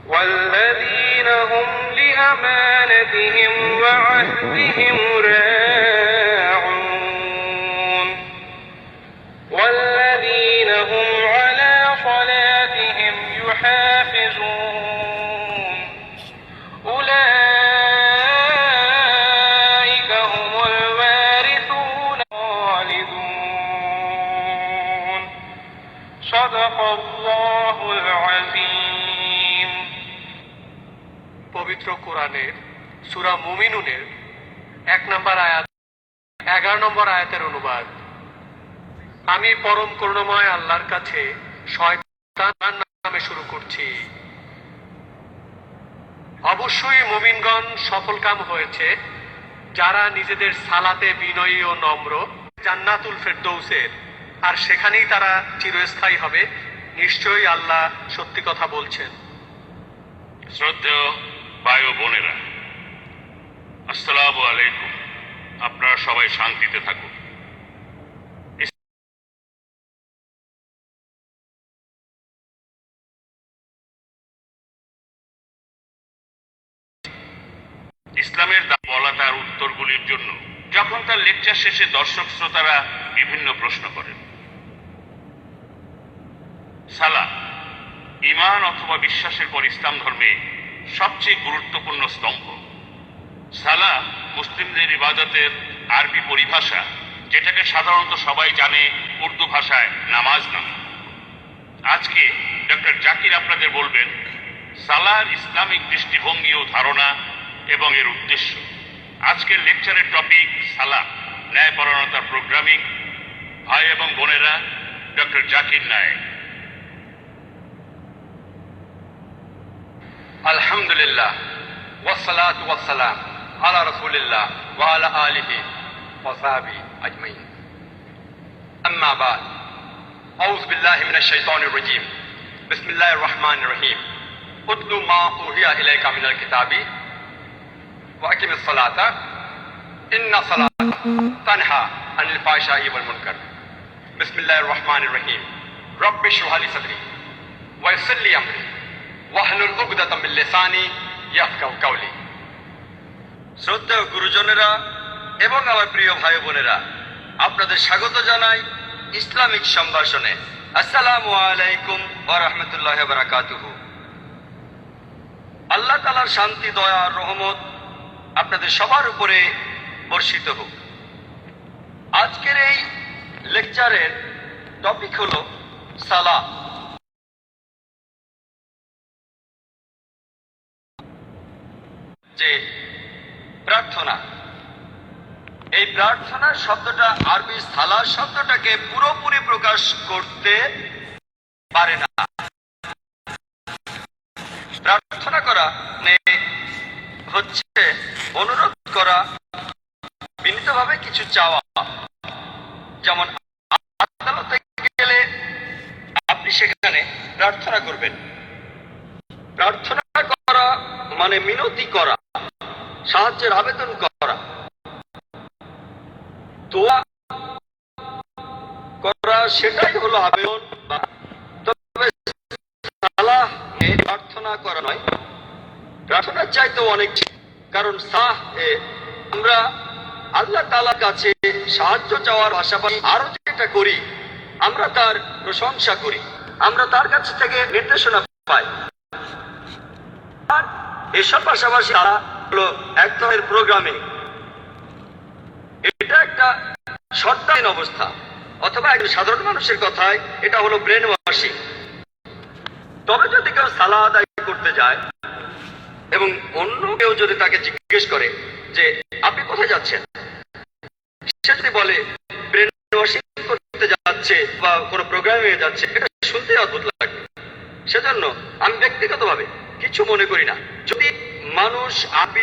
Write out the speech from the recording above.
والذين هم لأمانتهم وعهدهم راعون والذين هم على صلاتهم يحافظون أولئك هم الوارثون الخالدون صدق الله العظيم। পবিত্র কোরআনের সূরা মুমিনুনের 1 নম্বর আয়াত 11 নম্বর আয়াতের অনুবাদ। আমি পরম করুণাময় আল্লাহর কাছে শয়তান নামে শুরু করছি। অবশ্যই মুমিনগণ সফলকাম হয়েছে যারা নিজেদের সালাতে বিনয়ী ও নম্র, জান্নাতুল ফেরদৌসের, আর সেখানেই তারা চিরস্থায়ী হবে। নিশ্চয়ই আল্লাহ সত্যি কথা বলছেন। শ্রদ্ধেয় ভাই ও বোনেরা, আসসালামু আলাইকুম। আপনারা সবাই শান্তিতে থাকুন। ইসলামের বলা তার উত্তরগুলির জন্য যখন তার লেকচার শেষে দর্শক শ্রোতারা বিভিন্ন প্রশ্ন করেন। সালাত ঈমান অথবা বিশ্বাসের পর ইসলাম ধর্মে সবচেয়ে গুরুত্বপূর্ণ স্তম্ভ। সালাত মুসলিমদের ইবাদতের আরবি পরিভাষা, যেটাকে সাধারণত সবাই জানে উর্দু ভাষায় নামাজ নামে। আজকে ডক্টর জাকির আপনাদের বলবেন সালার ইসলামিক দৃষ্টিভঙ্গি ও ধারণা এবং এর উদ্দেশ্য। আজকের লেকচারের টপিক সালাত, ন্যায়পরায়ণতার প্রোগ্রামিং। ভাই এবং বোনেরা, ডক্টর জাকির নায়েক। আলহামদুলিল্লাহ ওয়াসসালাতু ওয়াসসালাম আলা রাসূলিল্লাহ ওয়া আলা আলিহি ওয়া সাহবিহি আজমাইন। আম্মা বাদ, আউযু বিল্লাহি মিনাশ শাইতানির রাজীম। বিসমিল্লাহির রহমানির রহিম। উতলু মা উহিয়া ইলাইকা মিনাল কিতাবি ওয়া আকিমিস সালাতা ইন্না সালাতা তানহা আনিল ফাহশাই ওয়াল মুনকার। বিসমিল্লাহির রহমানির রহিম। রব্বি ইশরাহ লি সাদরি ওয়া ইয়াসসির লি আমরি ওয়াহলুল উকদাতাম মিন লিসানি ইয়াফকাহু কাওলি। শ্রদ্ধেয় গুরুজনেরা এবং আমার প্রিয় ভাই বোনেরা, আপনাদের স্বাগত জানাই ইসলামিক সম্ভাষণে। আসসালামু আলাইকুম ওয়া রাহমাতুল্লাহি ওয়া বারাকাতুহু। আল্লাহ তাআলার শান্তি, দয়া আর রহমত আপনাদের সবার উপরে বর্ষিত হোক। আজকের এই লেকচারের টপিক হলো সালাত। যে প্রার্থনা, এই প্রার্থনার শব্দটা আরবি সালাত শব্দটাকে পুরোপুরি প্রকাশ করতে পারে না। প্রার্থনা করা মানে হচ্ছে অনুরোধ করা, বিনীতভাবে কিছু চাওয়া। যেমন আদালতে গেলে আপনি সেখানে প্রার্থনা করবেন। প্রার্থনা করা মানে মিনতি করা, সাহায্যের আবেদন করা, দোয়া করা, সেটাই হলো আবেদন। তবে সালাহ প্রার্থনা করা নয়, প্রার্থনার চাইতেও অনেক। কারণ আমরা আল্লাহ তাআলার কাছে সাহায্য চাওয়ার পাশাপাশি আরো যেটা করি, আমরা তার প্রশংসা করি, আমরা তার কাছ থেকে নির্দেশনা পাই। আর এসব পাশাপাশি তারা হলো এক ধরনের প্রোগ্রামিং। এটা একটা শর্তাহীন অবস্থা, অথবা একজন সাধারণ মানুষের কথায় এটা হলো ব্রেন ওয়াশিং। তবে যদি কেউ সালাত আদায় করতে যায় এবং অন্য কেউ যদি তাকে জিজ্ঞেস করে যে আপনি কোথায় যাচ্ছেন, সে যদি বলে ব্রেন ওয়াশিং করতে যাচ্ছে বা কোনো প্রোগ্রামে যাচ্ছে, এটা শুনতে অদ্ভুত লাগবে। সেজন্য আমি ব্যক্তিগতভাবে কিছু মনে করি না। যদি মানুষ আরবি